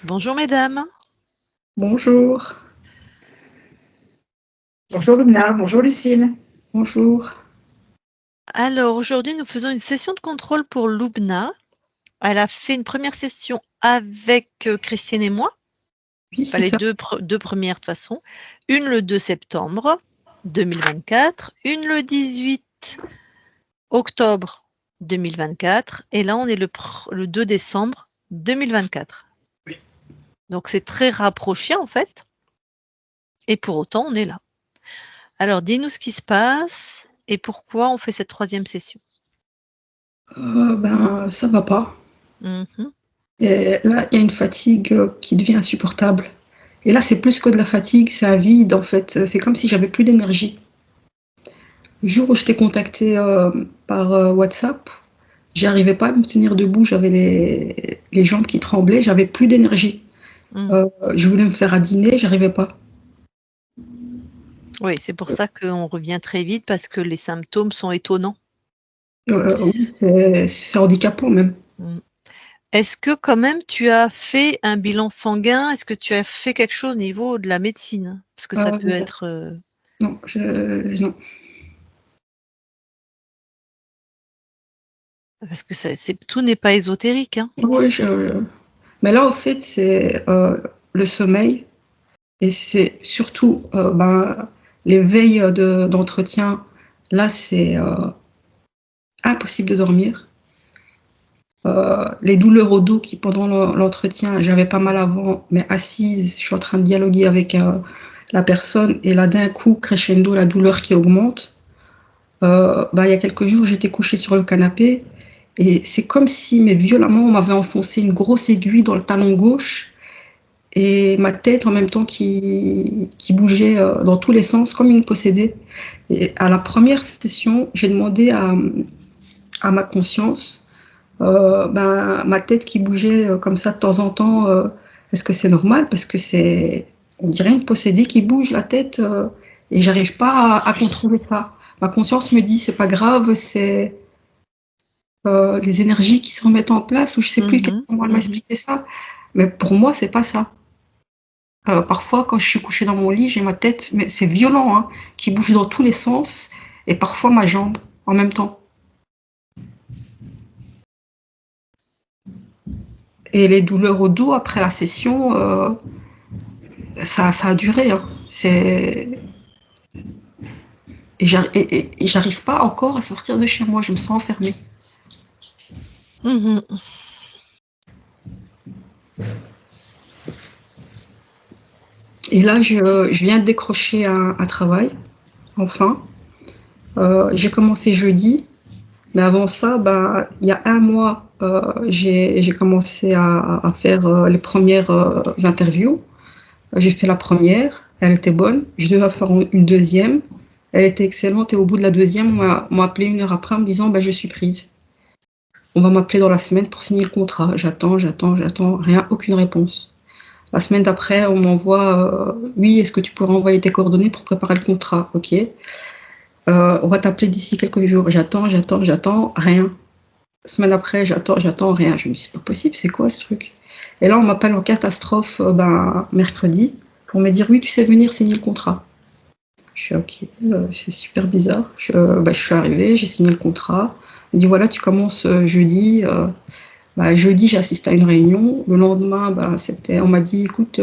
Bonjour mesdames. Bonjour. Bonjour Lumna, bonjour Lucille. Bonjour. Alors aujourd'hui, nous faisons une session de contrôle pour Lubna. Elle a fait une première session avec Christine et moi. Oui, Enfin, c'est les ça. deux premières de toute façon. Une le 2 septembre 2024, une le 18 octobre 2024, et là on est le 2 décembre 2024. Oui. Donc c'est très rapproché en fait. Et pour autant, on est là. Alors dis-nous ce qui se passe et pourquoi on fait cette troisième session. Ça va pas. Mhm. Et là, il y a une fatigue qui devient insupportable. Et là, c'est plus que de la fatigue, c'est un vide en fait. C'est comme si j'avais plus d'énergie. Le jour où je t'ai contacté par WhatsApp, j'arrivais pas à me tenir debout, j'avais les jambes qui tremblaient, j'avais plus d'énergie. Mm. Je voulais me faire à dîner, j'arrivais pas. Oui, c'est pour ça qu'on revient très vite parce que les symptômes sont étonnants. Oui, c'est handicapant même. Mm. Est-ce que quand même tu as fait un bilan sanguin? Est-ce que tu as fait quelque chose au niveau de la médecine? Parce que ça peut être... Non, non. Parce que tout n'est pas ésotérique. Hein. Oui, mais là, en fait, c'est le sommeil et c'est surtout les veilles d'entretien. Là, c'est impossible de dormir. Les douleurs au dos qui, pendant l'entretien, j'avais pas mal avant, mais assise, je suis en train de dialoguer avec la personne et là, d'un coup, crescendo, la douleur qui augmente. Il y a quelques jours, j'étais couchée sur le canapé et c'est comme si, mais violemment, on m'avait enfoncé une grosse aiguille dans le talon gauche et ma tête en même temps qui bougeait dans tous les sens comme une possédée. Et à la première session, j'ai demandé à ma conscience, ma tête qui bougeait comme ça de temps en temps, est-ce que c'est normal? Parce que on dirait une possédée qui bouge la tête et j'arrive pas à contrôler ça. Ma conscience me dit, c'est pas grave, c'est les énergies qui se remettent en place, ou je sais plus comment elle m'a expliqué ça. Mais pour moi, c'est pas ça. Parfois, quand je suis couchée dans mon lit, j'ai ma tête, mais c'est violent, hein, qui bouge dans tous les sens, et parfois ma jambe en même temps. Et les douleurs au dos après la session, ça a duré. Hein. Et j'arrive pas encore à sortir de chez moi, je me sens enfermée. Mhm. Et là, je viens de décrocher un travail, enfin. J'ai commencé jeudi, mais avant ça, il y a un mois, j'ai commencé à faire les premières interviews. J'ai fait la première, elle était bonne. Je devais faire une deuxième, elle était excellente. Et au bout de la deuxième, on m'a appelé une heure après en me disant je suis prise. On va m'appeler dans la semaine pour signer le contrat. J'attends, rien, aucune réponse. La semaine d'après, on m'envoie oui, est-ce que tu pourrais envoyer tes coordonnées pour préparer le contrat? Ok. On va t'appeler d'ici quelques jours. J'attends, rien. Semaine après, j'attends, rien. Je me dis, c'est pas possible, c'est quoi ce truc? Et là, on m'appelle en catastrophe mercredi pour me dire, oui, tu sais venir signer le contrat. Je suis ok, c'est super bizarre. Je suis arrivée, j'ai signé le contrat. On me dit, voilà, tu commences jeudi. Jeudi, j'ai assisté à une réunion. Le lendemain, on m'a dit, écoute,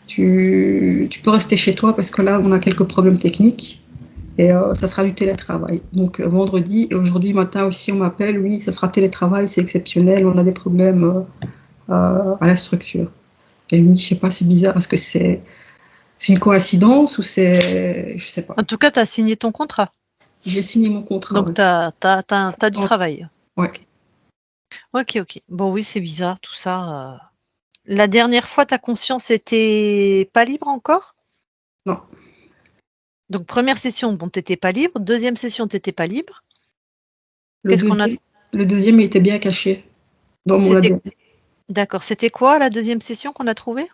tu peux rester chez toi parce que là, on a quelques problèmes techniques. Et ça sera du télétravail. Donc vendredi et aujourd'hui matin aussi, on m'appelle, oui, ça sera télétravail, c'est exceptionnel, on a des problèmes à la structure. Et je me dis, je sais pas, c'est bizarre, est-ce que c'est une coïncidence ou c'est... Je sais pas. En tout cas, tu as signé ton contrat. J'ai signé mon contrat. Donc, Ouais. tu as du travail. Ouais. Ok. Bon, oui, c'est bizarre tout ça. La dernière fois, ta conscience était pas libre encore? Non. Donc, première session, bon, tu n'étais pas libre. Deuxième session, tu n'étais pas libre. Le deuxième, il était bien caché dans mon ADN. D'accord. C'était quoi la deuxième session qu'on a trouvée?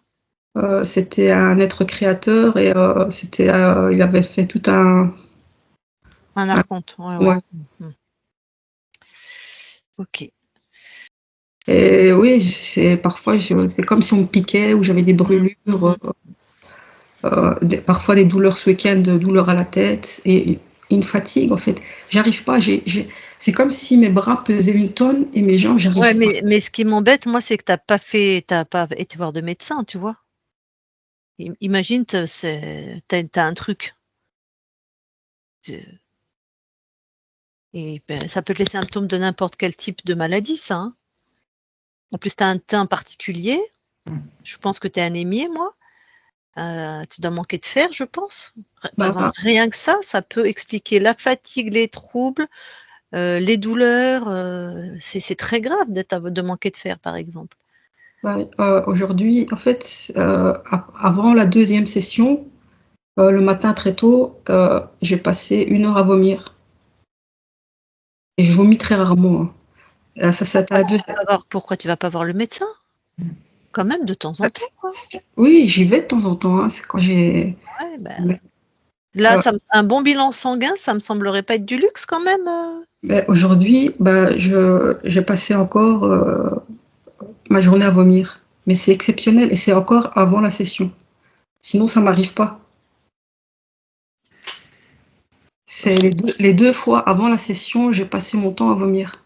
C'était un être créateur et il avait fait tout un... Un archonte. Ouais. Ouais. Ok. Et oui, parfois, c'est comme si on me piquait ou j'avais des brûlures, parfois des douleurs ce week-end, douleurs à la tête et une fatigue, en fait. J'arrive pas, c'est comme si mes bras pesaient une tonne et mes jambes, Ouais, j'arrive pas. mais ce qui m'embête, moi, c'est que t'as pas été voir de médecin, tu vois. Imagine, t'as un truc. Et ben, ça peut te laisser un symptôme de n'importe quel type de maladie, ça. Hein. En plus, tu as un teint particulier. Je pense que tu es anémié, moi. Tu dois manquer de fer, je pense. Par exemple, Bah, rien que ça peut expliquer la fatigue, les troubles, les douleurs. C'est très grave de manquer de fer, par exemple. aujourd'hui, en fait, avant la deuxième session, le matin très tôt, j'ai passé 1 heure à vomir. Et je vomis très rarement. Hein. Ça à la deuxième. Pourquoi tu vas pas voir le médecin? Quand même, de temps en temps, quoi. Oui, j'y vais de temps en temps. Hein. C'est quand j'ai. Ouais, ben, Mais, là, euh, un bon bilan sanguin, ça me semblerait pas être du luxe quand même. mais aujourd'hui, j'ai passé encore ma journée à vomir. Mais c'est exceptionnel et c'est encore avant la session. Sinon, ça m'arrive pas. C'est les deux fois avant la session, j'ai passé mon temps à vomir.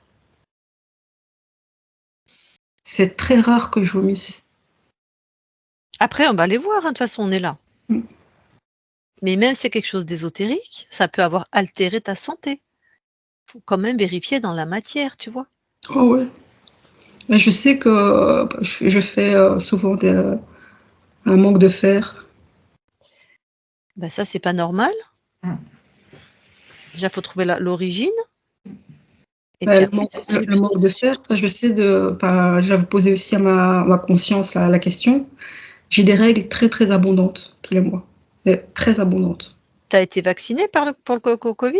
C'est très rare que je vomisse. Après, on va aller voir, hein, de toute façon, on est là. Mm. Mais même si c'est quelque chose d'ésotérique, ça peut avoir altéré ta santé. Faut quand même vérifier dans la matière, tu vois. Oh ouais. Mais je sais que je fais souvent un manque de fer. Ben ça, c'est pas normal. Déjà, faut trouver l'origine. Et puis après, Le manque de fer, ça, je sais j'avais posé aussi à ma conscience la question. J'ai des règles très très abondantes tous les mois. Mais très abondantes. tu as été vacciné pour le Covid?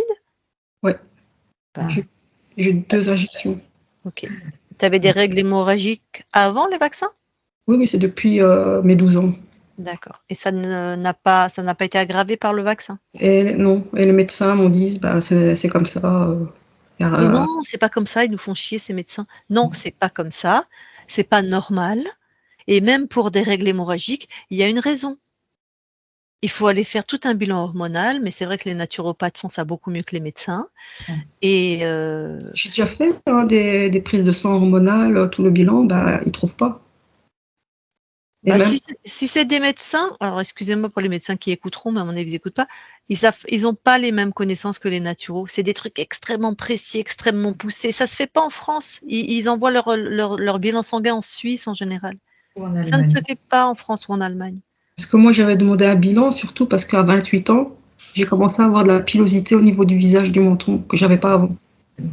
Ouais. Ben, J'ai 2 injections. ok. Tu avais des règles hémorragiques avant les vaccins? Oui, oui, c'est depuis mes 12 ans. D'accord. Et ça n'a pas été aggravé par le vaccin? Et non, et les médecins m'ont dit, bah, c'est comme ça. Mais non, c'est pas comme ça, ils nous font chier ces médecins. Non, c'est pas comme ça, c'est pas normal. Et même pour des règles hémorragiques, il y a une raison. Il faut aller faire tout un bilan hormonal, mais c'est vrai que les naturopathes font ça beaucoup mieux que les médecins. Et J'ai déjà fait des prises de sang hormonales, tout le bilan, bah, ils trouvent pas. Et bah, même, si c'est des médecins, alors excusez-moi pour les médecins qui écouteront, mais à mon avis, ils n'écoutent pas, ils n'ont pas les mêmes connaissances que les naturaux. C'est des trucs extrêmement précis, extrêmement poussés. Ça se fait pas en France. Ils envoient leur bilan sanguin en Suisse en général. Ou en Ça ne se Allemagne. fait pas en France ou en Allemagne. parce que moi, j'avais demandé un bilan, surtout parce qu'à 28 ans, j'ai commencé à avoir de la pilosité au niveau du visage, du menton, que j'avais pas avant.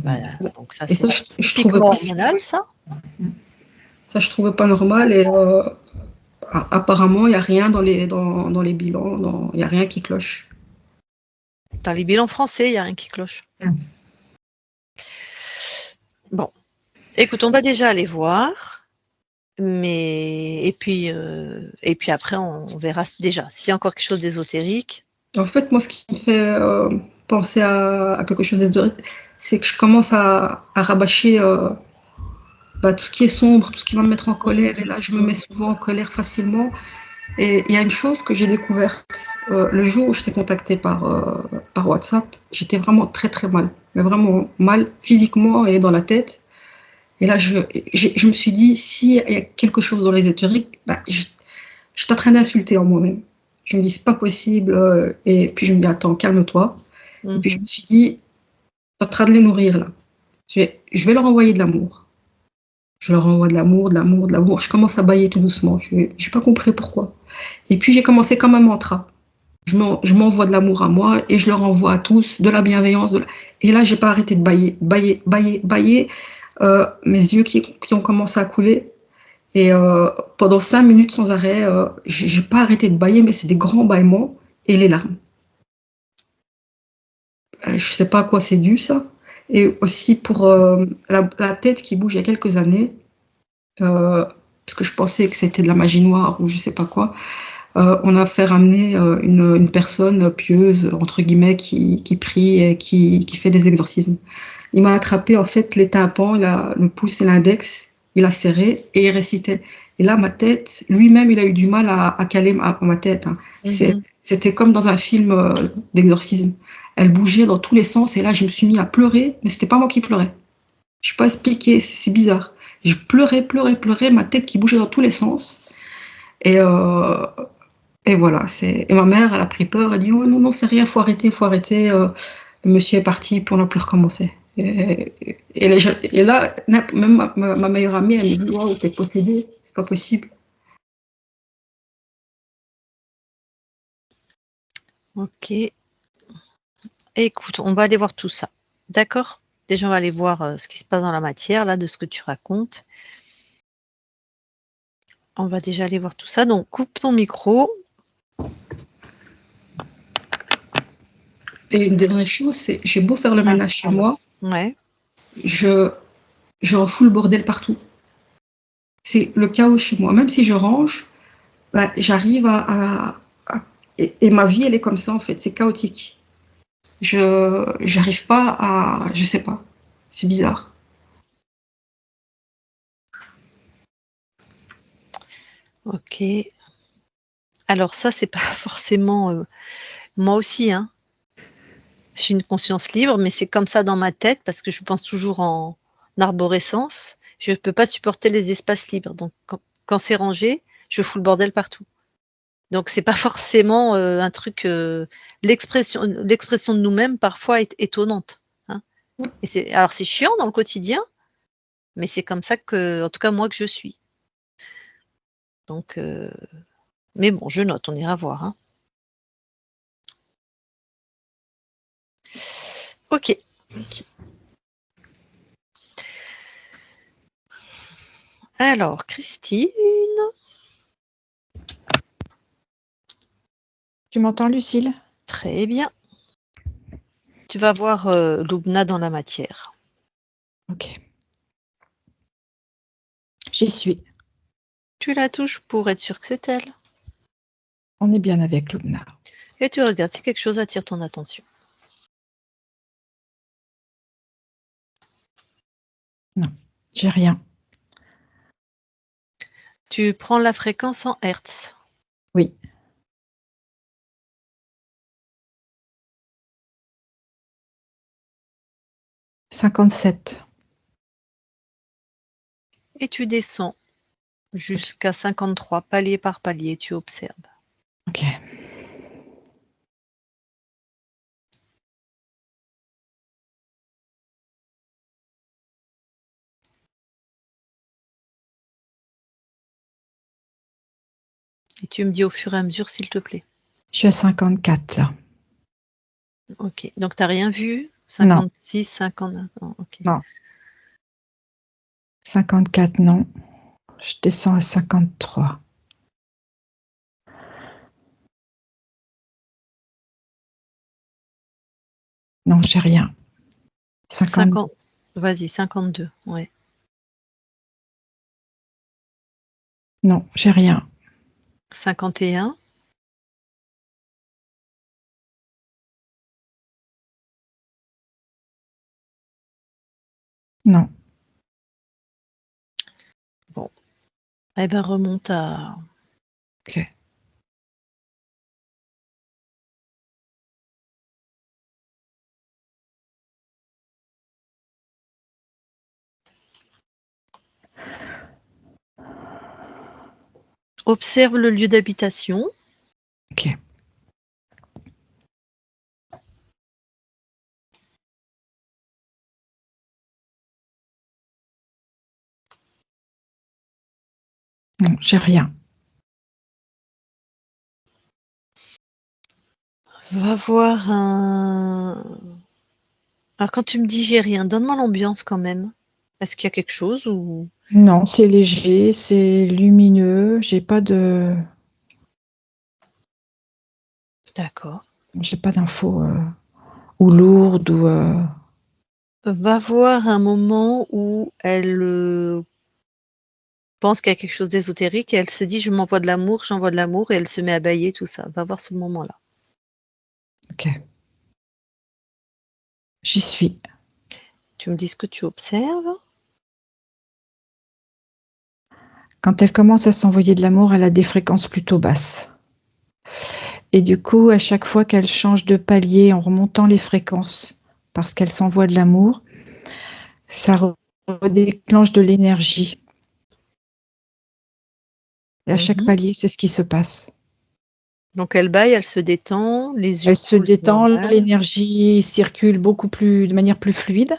Voilà. Donc ça, Et c'est ça, typiquement hormonal, ça. je trouvais pas normal. Et apparemment, il n'y a rien dans dans les bilans, il n'y a rien qui cloche. Dans les bilans français, il n'y a rien qui cloche. Bon, écoute, on va déjà aller voir. Et puis après, on verra déjà s'il y a encore quelque chose d'ésotérique. En fait, moi, ce qui me fait penser à quelque chose d'historique, c'est que je commence à rabâcher tout ce qui est sombre, tout ce qui va me mettre en colère. Et là, je me mets souvent en colère facilement. Et il y a une chose que j'ai découverte le jour où je t'ai contacté par WhatsApp, j'étais vraiment très très mal, mais vraiment mal physiquement et dans la tête. Et là, je me suis dit, s'il y a quelque chose dans l'ésotérique, je suis en train d'insulter en moi-même. Je me dis, c'est pas possible. Et puis je me dis, attends, calme-toi. Et puis je me suis dit, tu es en train de les nourrir là. Je vais leur envoyer de l'amour. Je leur envoie de l'amour, de l'amour, de l'amour. Je commence à bâiller tout doucement. Je n'ai pas compris pourquoi. Et puis j'ai commencé comme un mantra. Je m'envoie de l'amour à moi et je leur envoie à tous de la bienveillance. Et là, j'ai pas arrêté de bâiller, bâiller, bâiller, bâiller. Mes yeux qui ont commencé à couler. Et pendant 5 minutes sans arrêt, j'ai pas arrêté de bâiller, mais c'est des grands bâillements et les larmes. Je sais pas à quoi c'est dû ça. Et aussi pour la tête qui bouge il y a quelques années, parce que je pensais que c'était de la magie noire ou je sais pas quoi. On a fait ramener une personne pieuse, entre guillemets, qui prie et qui fait des exorcismes. Il m'a attrapé en fait les tympans, le pouce et l'index, il a serré et il récitait. Et là, ma tête, lui-même, il a eu du mal à caler ma tête. Hein. C'était comme dans un film d'exorcisme. Elle bougeait dans tous les sens et là, je me suis mis à pleurer, mais c'était pas moi qui pleurais. Je ne peux pas expliquer, c'est bizarre. Je pleurais, ma tête qui bougeait dans tous les sens. Et voilà. Et ma mère, elle a pris peur, elle a dit oh non, non, c'est rien, faut arrêter, faut arrêter. Le monsieur est parti, puis on n'a plus recommencé. Et là, même ma meilleure amie, elle me dit waouh, t'es possédée, c'est pas possible. Ok. Écoute, on va aller voir tout ça. D'accord? Déjà, on va aller voir ce qui se passe dans la matière, là, de ce que tu racontes. On va déjà aller voir tout ça. Donc, coupe ton micro. Et une dernière chose, c'est j'ai beau faire le ménage chez moi, Ouais. je refous le bordel partout. C'est le chaos chez moi. Même si je range, bah, j'arrive et ma vie, elle est comme ça, en fait. C'est chaotique. J'arrive pas à... Je sais pas. C'est bizarre. Ok. Alors ça, c'est pas forcément... moi aussi, hein. Je suis une conscience libre, mais c'est comme ça dans ma tête parce que je pense toujours en arborescence. Je ne peux pas supporter les espaces libres. Donc, quand c'est rangé, je fous le bordel partout. Donc, c'est pas forcément un truc... l'expression de nous-mêmes, parfois, est étonnante. Hein. Alors, c'est chiant dans le quotidien, mais c'est comme ça que, en tout cas, moi, que je suis. Donc, mais bon, je note, on ira voir. Hein. Ok. Alors, Christine. Tu m'entends, Lucille? Très bien. Tu vas voir Lubna dans la matière. Ok. J'y suis. Tu la touches pour être sûr que c'est elle. On est bien avec Lubna. Et tu regardes si quelque chose attire ton attention. Non, j'ai rien. Tu prends la fréquence en hertz. Oui. « 57. » Et tu descends jusqu'à 53, palier par palier, tu observes. Ok. Et tu me dis au fur et à mesure, s'il te plaît. Je suis à 54 là. Ok. Donc, tu n'as rien vu? Non. 56, 59. Ok. Non. 54, non. Je descends à 53. Non, j'ai rien. 50. Vas-y, 52. Ouais. Non, j'ai rien. 51. Non. Bon. Eh bien, remonte à... Ok. Observe le lieu d'habitation. Ok. Non, j'ai rien. Va voir un... Alors, quand tu me dis j'ai rien, donne-moi l'ambiance quand même. Est-ce qu'il y a quelque chose ou... Non, c'est léger, c'est lumineux. J'ai pas de... D'accord. J'ai pas d'infos ou lourdes ou... Va voir un moment où elle pense qu'il y a quelque chose d'ésotérique et elle se dit je m'envoie de l'amour, j'envoie de l'amour et elle se met à bâiller tout ça. Va voir ce moment-là. Ok. J'y suis. Tu me dis ce que tu observes. Quand elle commence à s'envoyer de l'amour, elle a des fréquences plutôt basses. Et du coup, à chaque fois qu'elle change de palier en remontant les fréquences, parce qu'elle s'envoie de l'amour, ça redéclenche de l'énergie. Et à chaque palier, c'est ce qui se passe. Donc elle baille, elle se détend, les yeux Elle se coulent, c'est détend, normal. l'énergie circule de manière plus fluide.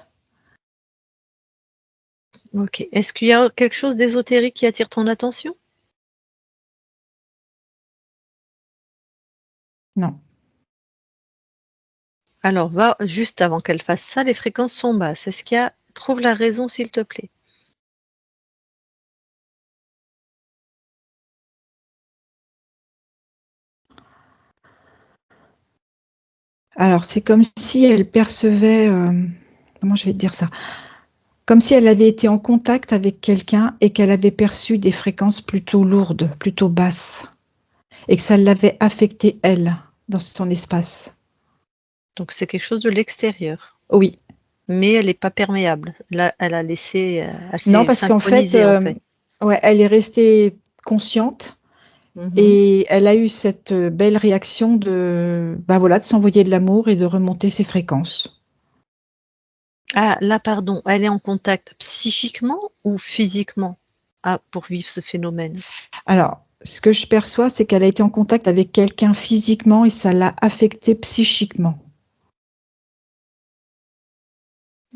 Ok. Est-ce qu'il y a quelque chose d'ésotérique qui attire ton attention? Non. Alors, va juste avant qu'elle fasse ça, les fréquences sont basses. Est-ce qu'il y a... Trouve la raison, s'il te plaît. Alors, c'est comme si elle percevait, comment je vais te dire ça? Comme si elle avait été en contact avec quelqu'un et qu'elle avait perçu des fréquences plutôt lourdes, plutôt basses, et que ça l'avait affectée, elle, dans son espace. Donc c'est quelque chose de l'extérieur. Oui. Mais elle n'est pas perméable. Là, elle a laissé... elle Non, s'est parce qu'en fait, synchronisée, en fait. ouais, elle est restée consciente et elle a eu cette belle réaction de, bah voilà, de s'envoyer de l'amour et de remonter ses fréquences. Ah, là, pardon. Elle est en contact psychiquement ou physiquement pour vivre ce phénomène? Alors, ce que je perçois, c'est qu'elle a été en contact avec quelqu'un physiquement et ça l'a affectée psychiquement.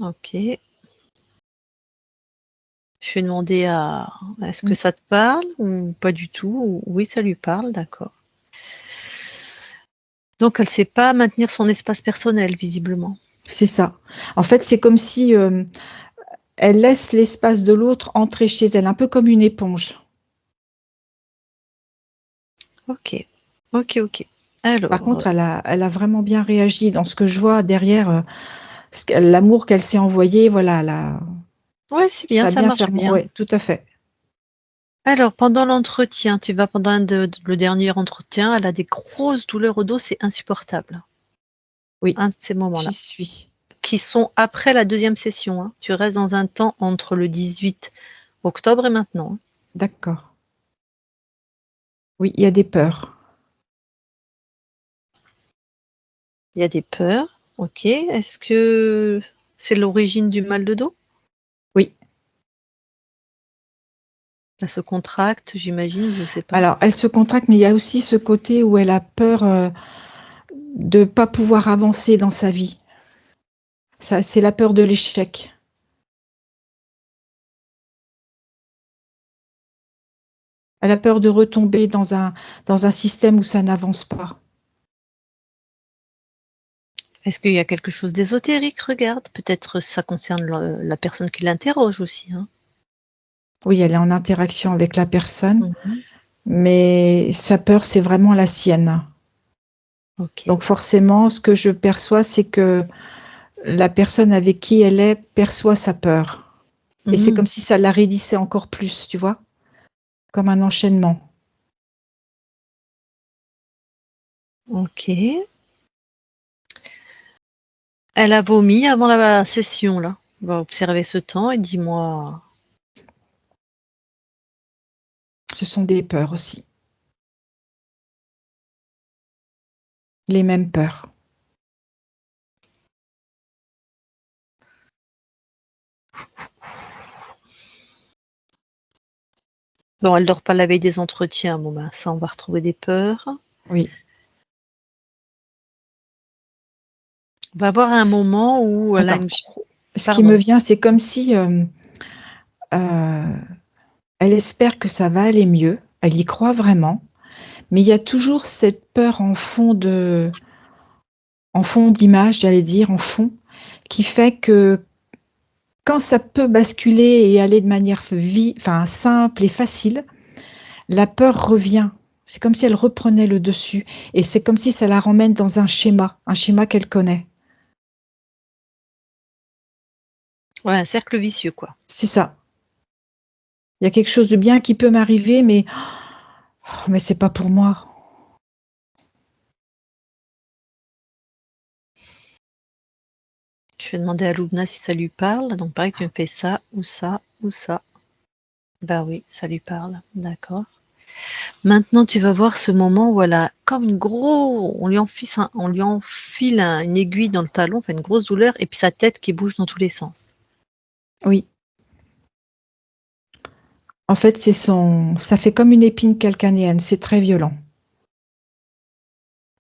Ok. Je vais demander à... Est-ce que ça te parle ou pas du tout? Oui, ça lui parle, d'accord. Donc, elle ne sait pas maintenir son espace personnel, visiblement. C'est ça. En fait, c'est comme si elle laisse l'espace de l'autre entrer chez elle, un peu comme une éponge. Ok, ok, ok. Par Alors, contre, elle a vraiment bien réagi dans ce que je vois derrière, l'amour qu'elle s'est envoyé, voilà, ouais, c'est bien, ça a ça bien marche fermé. bien. Oui, tout à fait. Alors, pendant l'entretien, tu vas pendant le dernier entretien, elle a des grosses douleurs au dos, c'est insupportable. Oui, Un de ces moments-là, j'y suis. qui sont après la deuxième session. Hein. Tu restes dans un temps entre le 18 octobre et maintenant. Hein. D'accord. Oui, il y a des peurs. Il y a des peurs, ok. Est-ce que c'est l'origine du mal de dos? Oui. Elle se contracte, j'imagine, ou je ne sais pas. Alors, elle se contracte, mais il y a aussi ce côté où elle a peur de ne pas pouvoir avancer dans sa vie. Ça, c'est la peur de l'échec. Elle a peur de retomber dans un système où ça n'avance pas. Est-ce qu'il y a quelque chose d'ésotérique? Regarde, peut-être ça concerne la personne qui l'interroge aussi. Hein. Oui, elle est en interaction avec la personne, Mhm. mais sa peur, c'est vraiment la sienne. Ok. Donc forcément, ce que je perçois, c'est que la personne avec qui elle est perçoit sa peur. Et c'est Mhm. comme si ça la raidissait encore plus, tu vois, comme un enchaînement. Ok. Elle a vomi avant la session, là. On va observer ce temps et dis-moi. Ce sont des peurs aussi. Les mêmes peurs. Bon, elle dort pas la veille des entretiens. Bon, ben, ça, on va retrouver des peurs. Oui. On va avoir un moment où elle a Attends, une... ce qui me Pardon. vient, c'est comme si elle espère que ça va aller mieux. Elle y croit vraiment. Mais il y a toujours cette peur en fond d'image, j'allais dire, en fond, qui fait que quand ça peut basculer et aller de manière enfin, simple et facile, la peur revient. C'est comme si elle reprenait le dessus. Et c'est comme si ça la ramène dans un schéma qu'elle connaît. Ouais, un cercle vicieux, quoi. C'est ça. Il y a quelque chose de bien qui peut m'arriver, mais c'est pas pour moi. Je vais demander à Loubna si ça lui parle. Donc, pareil, tu me fais ça, ou ça, ou ça. Bah oui, ça lui parle. D'accord. Maintenant, tu vas voir ce moment où elle a comme on lui enfile une aiguille dans le talon, enfin une grosse douleur, et puis sa tête qui bouge dans tous les sens. Oui. En fait, ça fait comme une épine calcanéenne, c'est très violent.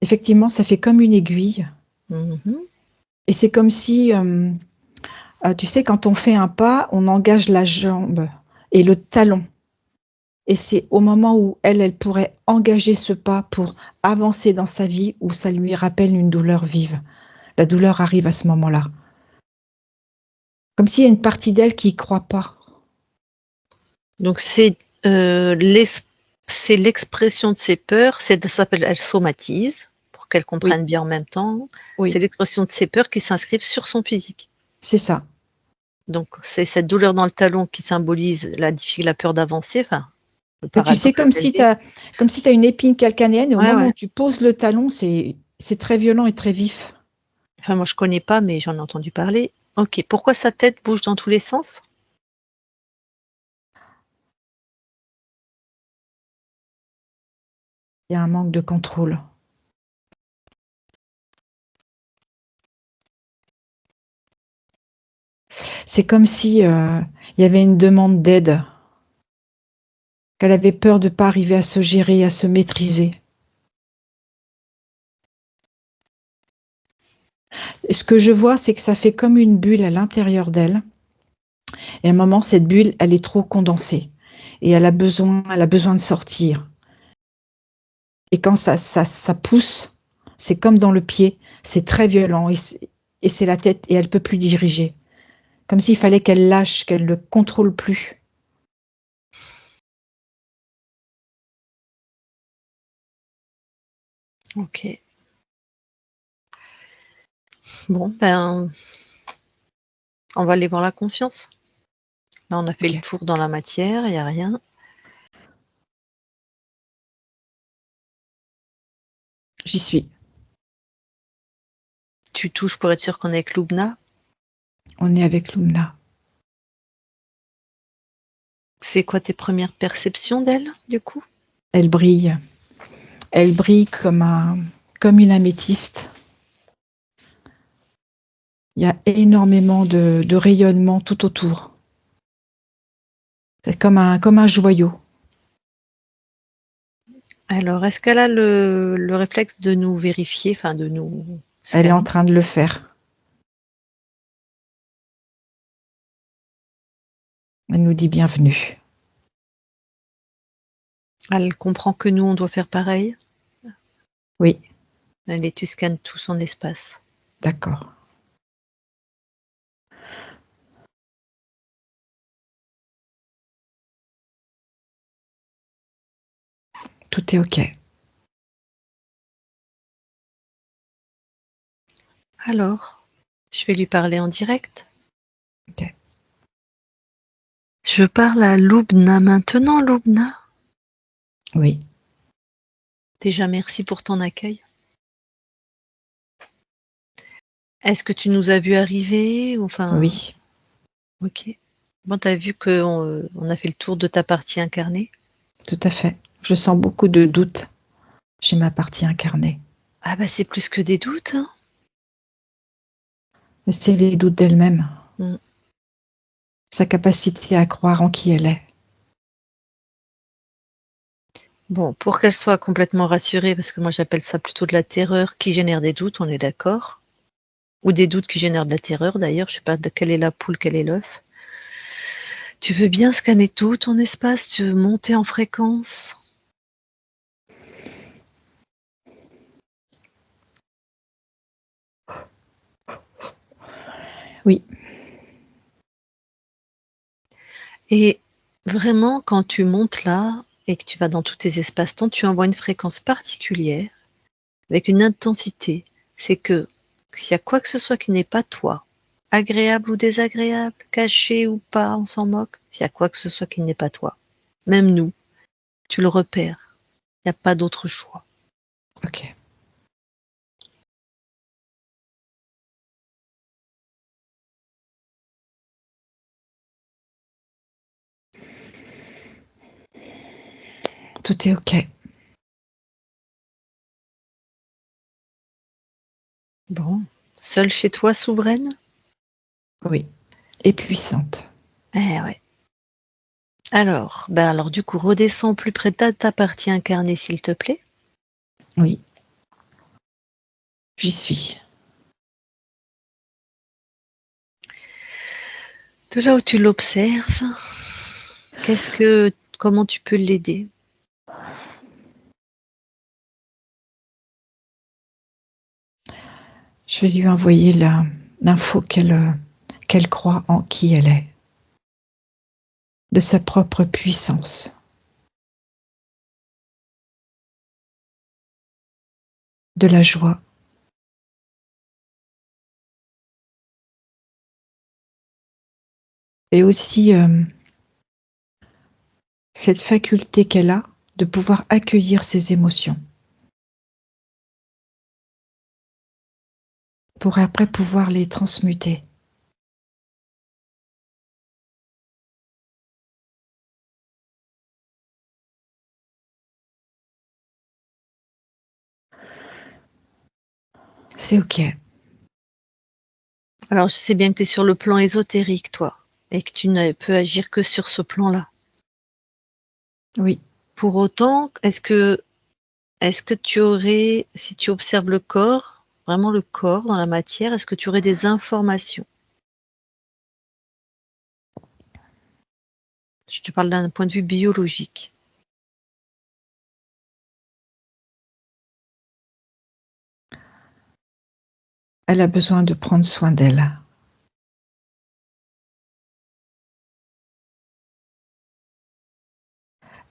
Effectivement, ça fait comme une aiguille. Mhm. Et c'est comme si, tu sais, quand on fait un pas, on engage la jambe et le talon. Et c'est au moment où elle pourrait engager ce pas pour avancer dans sa vie, où ça lui rappelle une douleur vive. La douleur arrive à ce moment-là. Comme s'il y a une partie d'elle qui y croit pas. Donc c'est l'expression de ses peurs, ça s'appelle, elle somatise, pour qu'elle Oui, comprenne bien en même temps. C'est oui, l'expression de ses peurs qui s'inscrivent sur son physique. c'est ça. Donc c'est cette douleur dans le talon qui symbolise la peur d'avancer, enfin le Mais tu sais, paradoxe qu'elle vit. comme si tu as une épine calcanéenne et au Ouais, moment ouais. où tu poses le talon, c'est très violent et très vif. Enfin moi je connais pas, mais j'en ai entendu parler. Ok, pourquoi sa tête bouge dans tous les sens? Il y a un manque de contrôle. C'est comme si il y avait une demande d'aide, qu'elle avait peur de ne pas arriver à se gérer, à se maîtriser. Et ce que je vois, c'est que ça fait comme une bulle à l'intérieur d'elle. Et à un moment, cette bulle, elle est trop condensée. Et elle a besoin de sortir. Et quand ça pousse, c'est comme dans le pied, c'est très violent. Et c'est la tête, et elle ne peut plus diriger. Comme s'il fallait qu'elle lâche, qu'elle ne contrôle plus. Ok. Bon, ben, on va aller voir la conscience. Là, on a fait le Ok, tour dans la matière, il n'y a rien. j'y suis. Tu touches pour être sûr qu'on est avec Lubna. On est avec Lumna. C'est quoi tes premières perceptions d'elle, du coup? Elle brille. Elle brille comme une améthyste. Il y a énormément de rayonnement tout autour. C'est comme un joyau. Alors, est-ce qu'elle a le réflexe de nous vérifier, enfin de nous Elle est en scanner? train de le faire. Elle nous dit bienvenue. Elle comprend que nous, on doit faire pareil? Oui, Allez, tu scannes tout son espace. d'accord. Tout est OK. Alors, je vais lui parler en direct. OK. Je parle à Lubna maintenant, Lubna. Oui, Déjà, merci pour ton accueil. Est-ce que tu nous as vu arriver? Enfin, oui, ok. Bon, tu as vu qu'on on a fait le tour de ta partie incarnée. tout à fait. Je sens beaucoup de doutes chez ma partie incarnée. Ah bah c'est plus que des doutes, hein. Mais c'est les doutes d'elle-même, Mm. sa capacité à croire en qui elle est. Bon, pour qu'elle soit complètement rassurée, parce que moi j'appelle ça plutôt de la terreur qui génère des doutes, on est d'accord? Ou des doutes qui génèrent de la terreur d'ailleurs, je sais pas de quelle est la poule, quel est l'œuf. Tu veux bien scanner tout ton espace? Tu veux monter en fréquence? Oui, Et vraiment, quand tu montes là et que tu vas dans tous tes espaces-temps, tu envoies une fréquence particulière avec une intensité. C'est que s'il y a quoi que ce soit qui n'est pas toi, agréable ou désagréable, caché ou pas, on s'en moque. S'il y a quoi que ce soit qui n'est pas toi, même nous, tu le repères. Il n'y a pas d'autre choix. OK. Tout est OK. Bon. Seule chez toi, souveraine? Oui. Et puissante. Eh ouais. Alors, du coup, redescends plus près de ta partie incarnée, s'il te plaît. Oui. J'y suis. De là où tu l'observes, comment tu peux l'aider? Je vais lui envoyer l'info qu'elle croit en qui elle est, de sa propre puissance. De la joie. Et aussi cette faculté qu'elle a de pouvoir accueillir ses émotions. Pour après pouvoir les transmuter. C'est OK. Alors, je sais bien que tu es sur le plan ésotérique, toi, et que tu ne peux agir que sur ce plan-là. Oui. Pour autant, est-ce que tu aurais, si tu observes le corps, vraiment le corps dans la matière, est-ce que tu aurais des informations? Je te parle d'un point de vue biologique. Elle a besoin de prendre soin d'elle.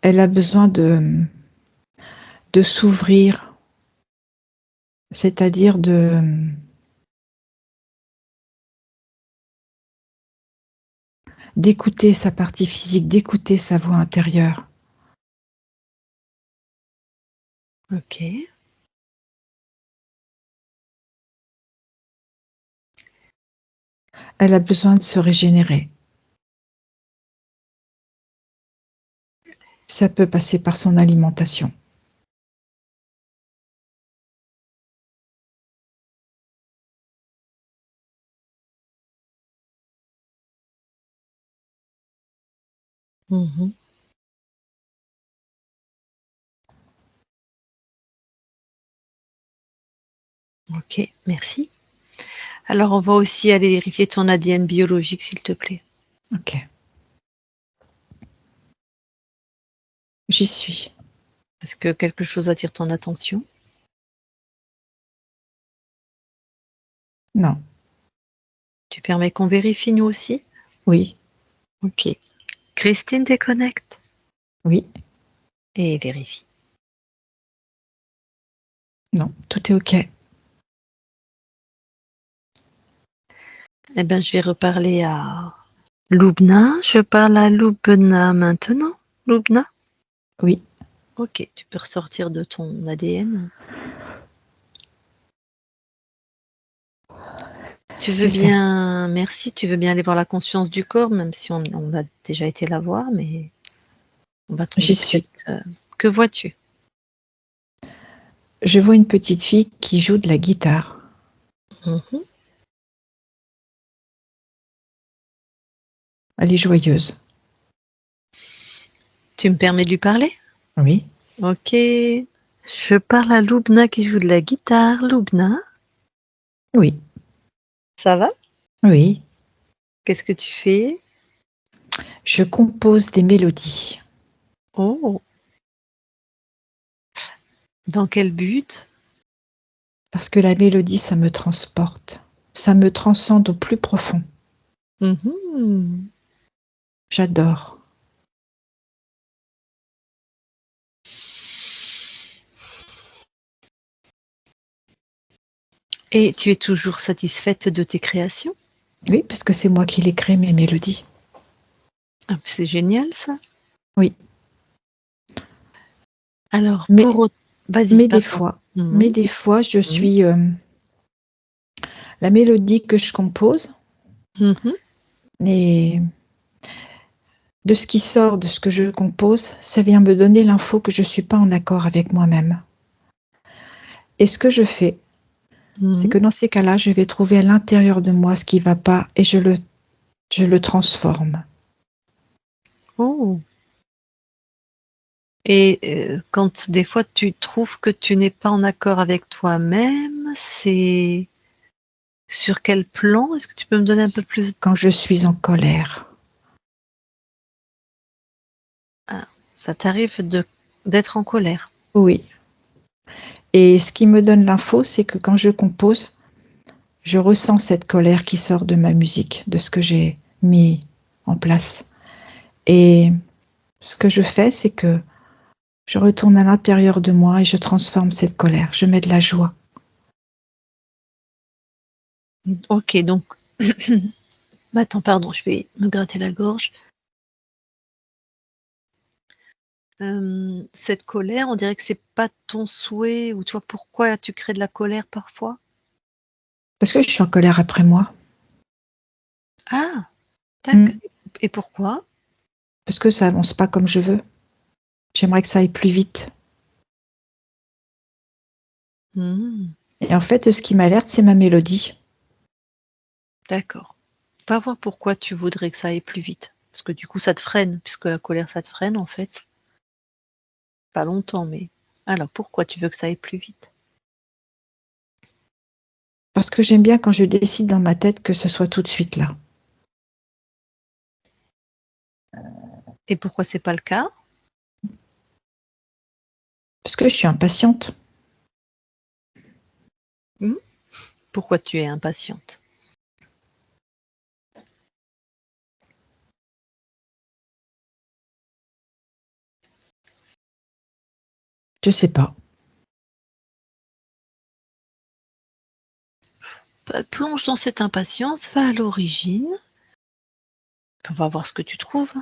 Elle a besoin de s'ouvrir, c'est-à-dire d'écouter sa partie physique, d'écouter sa voix intérieure. Ok. Elle a besoin de se régénérer. Ça peut passer par son alimentation. Mhm. Ok, merci. Alors, on va aussi aller vérifier ton ADN biologique, s'il te plaît. OK. J'y suis. Est-ce que quelque chose attire ton attention? Non. Tu permets qu'on vérifie, nous aussi? Oui. Ok. Christine, déconnecte Oui. et vérifie. Non. Tout est OK. Eh bien, je vais reparler à Lubna. Je parle à Lubna maintenant. Lubna? Oui. Ok, tu peux ressortir de ton ADN. Tu veux C'est fait. bien, merci, tu veux bien aller voir la conscience du corps, même si on a déjà été la voir, mais on va tomber J'y suis. peut-être. Que vois-tu? Je vois une petite fille qui joue de la guitare. Mhm. Elle est joyeuse. Tu me permets de lui parler? Oui. Ok. Je parle à Lubna qui joue de la guitare. Lubna, Oui. ça va? Oui. Qu'est-ce que tu fais? Je compose des mélodies. Oh, dans quel but? Parce que la mélodie, ça me transporte. Ça me transcende au plus profond. Mhm. J'adore. Et tu es toujours satisfaite de tes créations? Oui, parce que c'est moi qui les crée, mes mélodies. Ah, c'est génial ça. Oui. Alors, Mais, vas-y, mais des pardon. fois, Mhm. je Mhm. suis la mélodie que je compose Mhm. et de ce qui sort, de ce que je compose, ça vient me donner l'info que je ne suis pas en accord avec moi-même. Et ce que je fais, c'est que dans ces cas-là, je vais trouver à l'intérieur de moi ce qui ne va pas et je le transforme. Oh. Et quand des fois tu trouves que tu n'es pas en accord avec toi-même, c'est sur quel plan? Est-ce que tu peux me donner un peu plus? Quand je suis en colère. Ah, ça t'arrive d'être en colère? Oui. Et ce qui me donne l'info, c'est que quand je compose, je ressens cette colère qui sort de ma musique, de ce que j'ai mis en place. Et ce que je fais, c'est que je retourne à l'intérieur de moi et je transforme cette colère. Je mets de la joie. Ok, donc, attends, pardon, je vais me gratter la gorge. Cette colère, on dirait que c'est pas ton souhait, ou toi, pourquoi tu crées de la colère parfois? Parce que je suis en colère après moi. Ah, d'accord. Et pourquoi? Parce que ça avance pas comme je veux. J'aimerais que ça aille plus vite. Et en fait, ce qui m'alerte, c'est ma mélodie. D'accord. Va voir pourquoi tu voudrais que ça aille plus vite. Parce que du coup, ça te freine, puisque la colère, ça te freine en fait. Pas longtemps, mais alors pourquoi tu veux que ça aille plus vite? Parce que j'aime bien quand je décide dans ma tête que ce soit tout de suite là. Et pourquoi c'est pas le cas? Parce que je suis impatiente. Pourquoi tu es impatiente? Je sais pas. Plonge dans cette impatience, va à l'origine. On va voir ce que tu trouves.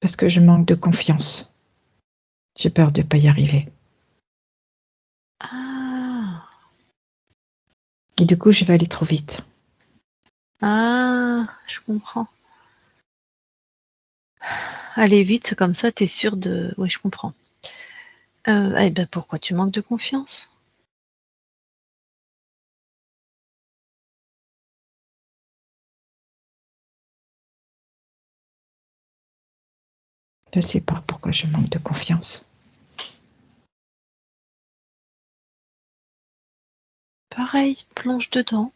Parce que je manque de confiance. J'ai peur de ne pas y arriver. Ah, Et du coup, je vais aller trop vite. ah, je comprends. Aller vite, comme ça, t'es sûr de... Oui, je comprends. Eh ben, pourquoi tu manques de confiance? Je sais pas pourquoi je manque de confiance. Pareil, plonge dedans.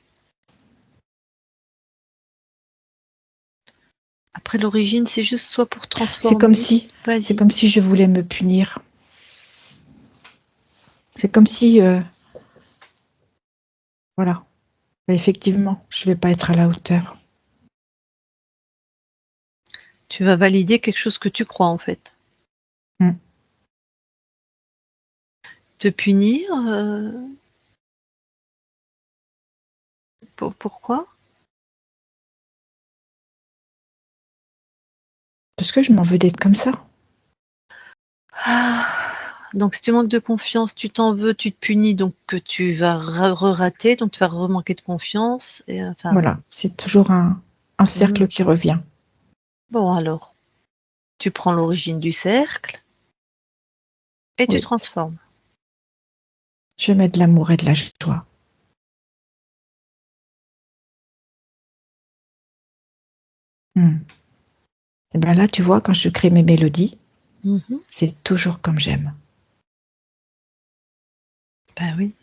Après, l'origine, c'est juste soit pour C'est comme transformer. si, c'est Vas-y. comme si je voulais me punir. C'est comme si, voilà. Effectivement, je vais pas être à la hauteur. Tu vas valider quelque chose que tu crois, en fait. Te punir, pourquoi? Parce que je m'en veux d'être comme ça. Ah, donc si tu manques de confiance, tu t'en veux, tu te punis, donc que tu vas re-rater, donc tu vas remanquer de confiance. Et, enfin, Voilà, c'est toujours un cercle qui revient. bon, alors, tu prends l'origine du cercle et tu Oui. transformes. Je mets de l'amour et de la joie. Et bien là, tu vois, quand je crée mes mélodies, c'est toujours comme j'aime. Ben oui.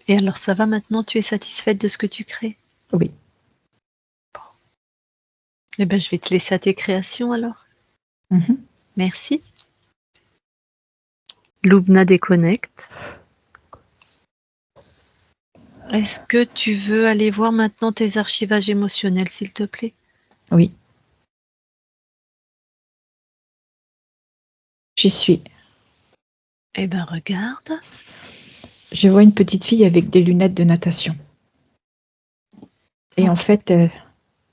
Et alors, ça va maintenant, tu es satisfaite de ce que tu crées? Oui. Bon. Eh ben, je vais te laisser à tes créations alors. Merci. Loubna déconnecte. Est-ce que tu veux aller voir maintenant tes archivages émotionnels, s'il te plaît? Oui. J'y suis. Eh ben, regarde. Je vois une petite fille avec des lunettes de natation. Et en fait,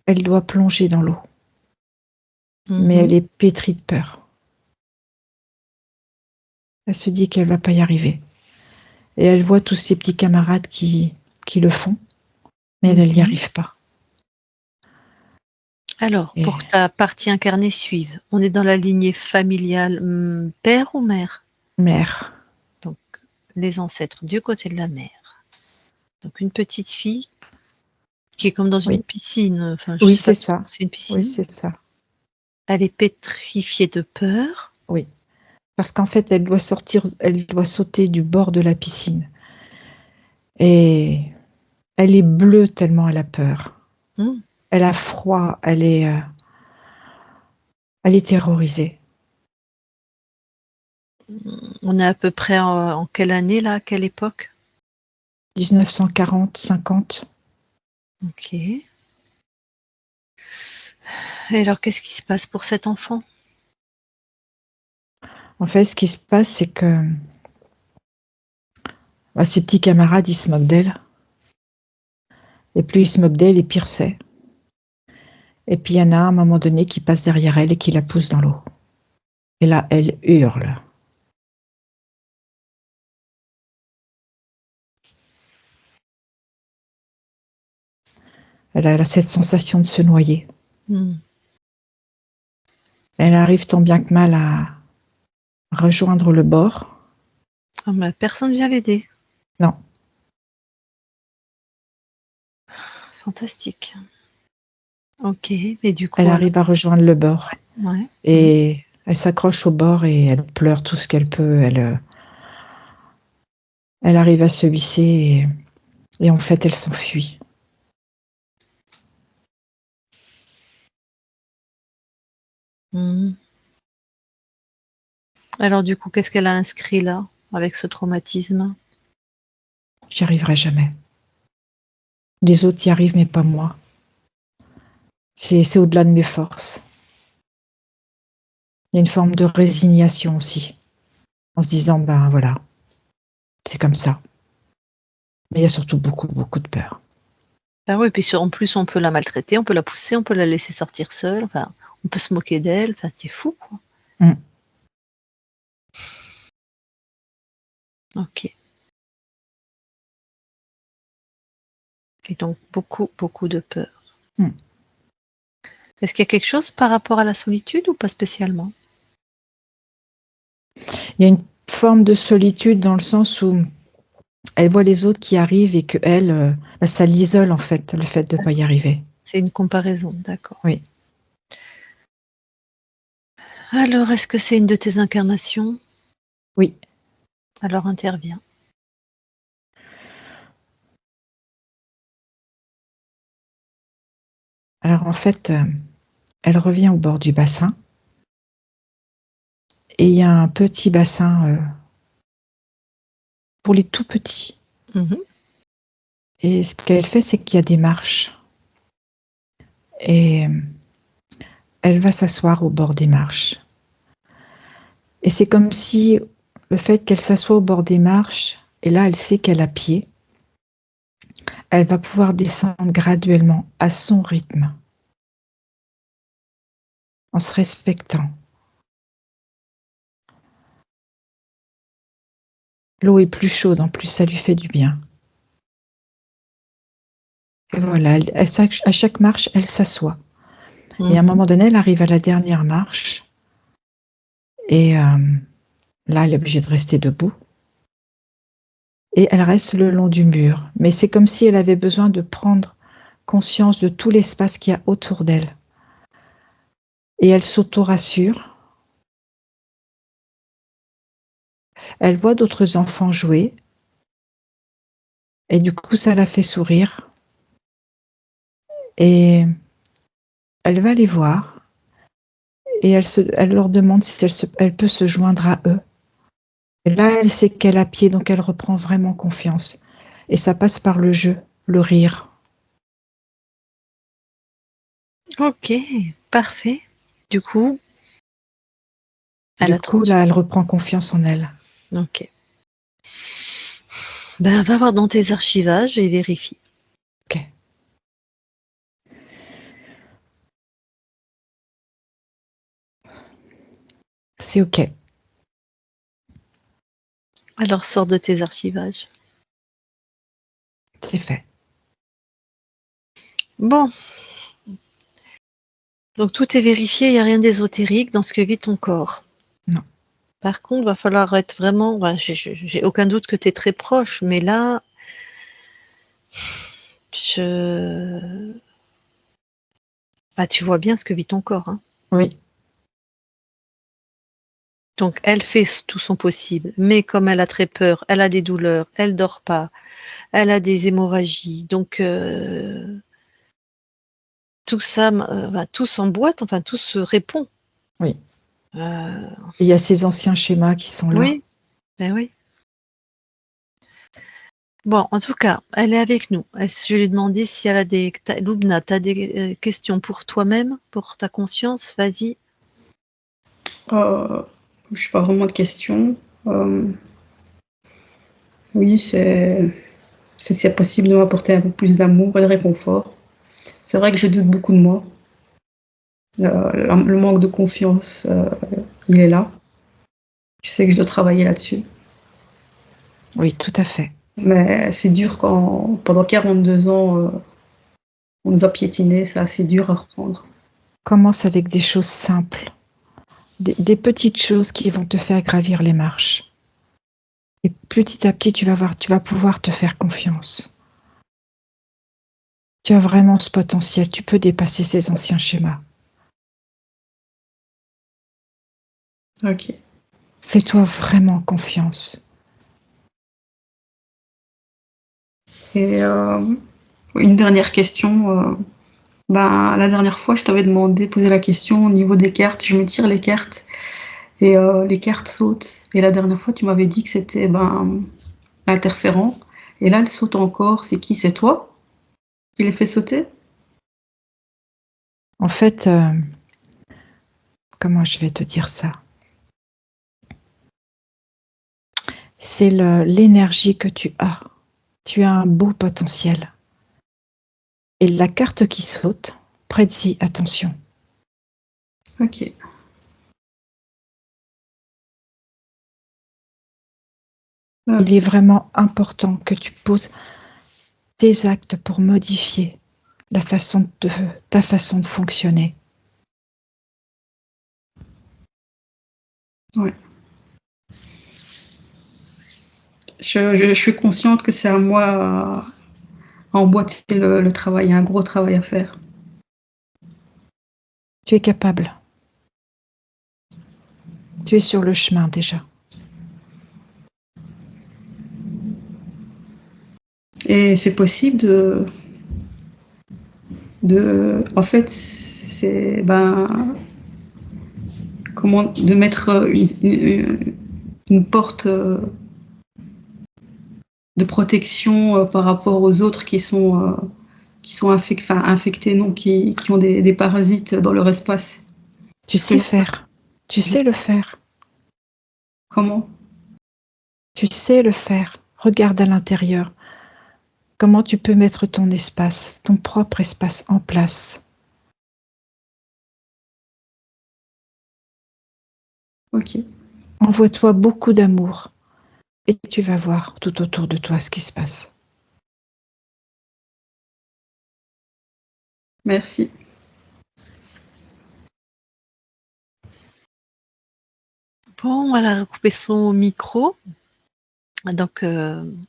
elle doit plonger dans l'eau. Mais elle est pétrie de peur. Elle se dit qu'elle ne va pas y arriver. Et elle voit tous ses petits camarades qui le font, mais elle n'y arrive pas. Alors, Et pour que ta partie incarnée suive, on est dans la lignée familiale, père ou mère? mère, Donc, les ancêtres du côté de la mère. Donc, une petite fille qui est comme dans une oui, piscine. Enfin, je oui, sais pas c'est trop. ça. C'est une Oui, piscine. c'est ça. Elle est pétrifiée de peur. Oui, parce qu'en fait, elle doit sauter du bord de la piscine. Et elle est bleue tellement elle a peur. Hmm. Elle a froid, elle est terrorisée. On est à peu près en quelle année là? À quelle époque? 1940, 50. Ok. Et alors, qu'est-ce qui se passe pour cet enfant? En fait, ce qui se passe, c'est que ses petits camarades, ils se moquent d'elle. Et plus ils se moquent d'elle, et pire c'est. Et puis il y en a un moment donné qui passe derrière elle et qui la pousse dans l'eau. Et là, elle hurle. Elle a cette sensation de se noyer. Hmm. Elle arrive tant bien que mal à rejoindre le bord. Ah, mais personne vient l'aider. Non, Fantastique. Ok. Et du elle coup, alors? arrive à rejoindre le bord. Ouais. Et elle s'accroche au bord et elle pleure tout ce qu'elle peut. Elle arrive à se hisser et en fait, elle s'enfuit. Hmm. Alors, du coup, qu'est-ce qu'elle a inscrit là, avec ce traumatisme? J'y arriverai jamais. Les autres y arrivent, mais pas moi. C'est au-delà de mes forces. Il y a une forme de résignation aussi, en se disant, ben voilà, c'est comme ça. Mais il y a surtout beaucoup, beaucoup de peur. Ah oui, puis en plus, on peut la maltraiter, on peut la pousser, on peut la laisser sortir seule. Enfin, on peut se moquer d'elle. Enfin, c'est fou, quoi. Mm. Ok. Et donc, beaucoup, beaucoup de peur. Mm. Est-ce qu'il y a quelque chose par rapport à la solitude ou pas spécialement? Il y a une forme de solitude dans le sens où elle voit les autres qui arrivent et que elle, ça l'isole en fait, le fait de ne pas y arriver. C'est une comparaison, d'accord. Oui. Alors, est-ce que c'est une de tes incarnations? Oui. Alors, interviens. Alors en fait, elle revient au bord du bassin et il y a un petit bassin pour les tout petits. Mhm. Et ce qu'elle fait, c'est qu'il y a des marches. Et elle va s'asseoir au bord des marches. Et c'est comme si le fait qu'elle s'assoie au bord des marches, et là elle sait qu'elle a pied, elle va pouvoir descendre graduellement à son rythme, en se respectant. L'eau est plus chaude, en plus ça lui fait du bien. Et voilà, à chaque marche, elle s'assoit. Et à un Mhm. moment donné, elle arrive à la dernière marche, et là, elle est obligée de rester debout. Et elle reste le long du mur. Mais c'est comme si elle avait besoin de prendre conscience de tout l'espace qu'il y a autour d'elle. Et elle s'auto-rassure. Elle voit d'autres enfants jouer. Et du coup, ça la fait sourire. Et elle va les voir. Et elle leur demande si elle peut se joindre à eux. Et là, elle sait qu'elle a pied, donc elle reprend vraiment confiance. Et ça passe par le jeu, le rire. Ok, parfait. Du coup, elle Du a coup, transmis. là, elle reprend confiance en elle. Ok. Ben, va voir dans tes archivages et vérifie. Ok. C'est ok. Alors sors de tes archivages. C'est fait. Bon. Donc tout est vérifié, il n'y a rien d'ésotérique dans ce que vit ton corps. Non. Par contre, il va falloir être vraiment... Ben, j'ai aucun doute que tu es très proche, mais là, tu vois bien ce que vit ton corps. Hein. Oui. Donc elle fait tout son possible, mais comme elle a très peur, elle a des douleurs, elle dort pas, elle a des hémorragies, donc tout ça, tout s'emboîte, enfin tout se répond. Oui. Et il y a ces anciens schémas qui sont là. Oui, ben oui. Bon, en tout cas, elle est avec nous. Je lui ai demandé si elle a des... Loubna, tu as des questions pour toi-même, pour ta conscience? Vas-y. Je n'ai pas vraiment de questions. Oui, c'est possible de m'apporter un peu plus d'amour et de réconfort. C'est vrai que je doute beaucoup de moi. Le manque de confiance, il est là. Je sais que je dois travailler là-dessus. Oui, tout à fait. Mais c'est dur quand, pendant 42 ans, on nous a piétinés, c'est assez dur à reprendre. Commence avec des choses simples, des petites choses qui vont te faire gravir les marches. Et petit à petit, tu vas voir, tu vas pouvoir te faire confiance. Tu as vraiment ce potentiel, tu peux dépasser ces anciens schémas. Ok. Fais-toi vraiment confiance. Et une dernière question. La dernière fois, je t'avais demandé, posé la question au niveau des cartes. Je me tire les cartes et les cartes sautent. Et la dernière fois, tu m'avais dit que c'était l'interférent. Et là, elle saute encore. C'est qui? C'est toi qui les fait sauter? En fait, comment je vais te dire ça? C'est l'énergie que tu as. Tu as un beau potentiel. Et la carte qui saute, prête-y attention. Ok. Il est vraiment important que tu poses tes actes pour modifier ta façon de fonctionner. Ouais. Je suis consciente que c'est à moi à emboîter le travail. Il y a un gros travail à faire. Tu es capable. Tu es sur le chemin déjà. Et c'est possible en fait, c'est comment de mettre une porte de protection par rapport aux autres qui sont infectés, non, qui ont des parasites dans leur espace. Tu sais faire. Tu sais le faire. Comment? Tu sais le faire. Regarde à l'intérieur. Comment tu peux mettre ton espace, ton propre espace en place. Ok. Envoie-toi beaucoup d'amour et tu vas voir tout autour de toi ce qui se passe. Merci. Bon, elle a recoupé son micro. Donc,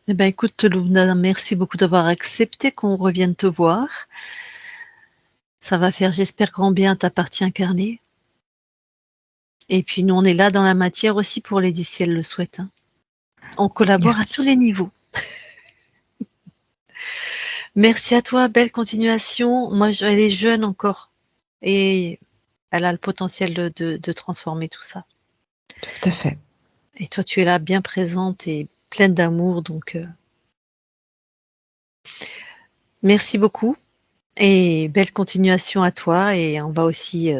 écoute, Loubna, merci beaucoup d'avoir accepté qu'on revienne te voir. Ça va faire, j'espère, grand bien à ta partie incarnée. Et puis, nous, on est là dans la matière aussi pour l'aider si elle le souhaite. Hein. On collabore à tous les niveaux. Merci à toi, belle continuation. Moi, elle est jeune encore et elle a le potentiel de transformer tout ça. Tout à fait. Et toi, tu es là, bien présente et pleine d'amour. Donc, merci beaucoup et belle continuation à toi. Et on va aussi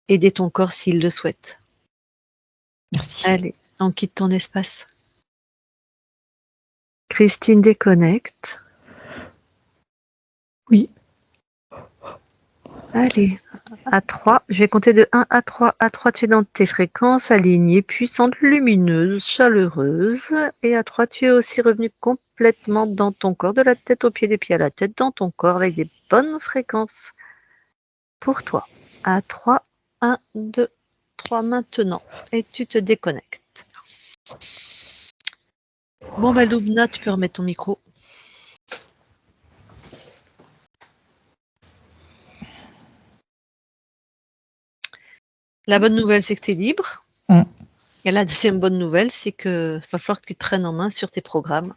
aider ton corps s'il le souhaite. Merci. Allez, on quitte ton espace. Christine déconnecte. Oui. Allez, À 3, je vais compter de 1 à 3. À 3, tu es dans tes fréquences alignées, puissantes, lumineuses, chaleureuses. Et à 3, tu es aussi revenu complètement dans ton corps, de la tête aux pieds, des pieds à la tête, dans ton corps, avec des bonnes fréquences pour toi. À 3, 1, 2, 3 maintenant. Et tu te déconnectes. Bon, bah, Lubna, tu peux remettre ton micro. La bonne nouvelle, c'est que tu es libre. Mm. Et la deuxième bonne nouvelle, c'est qu'il va falloir que tu te prennes en main sur tes programmes.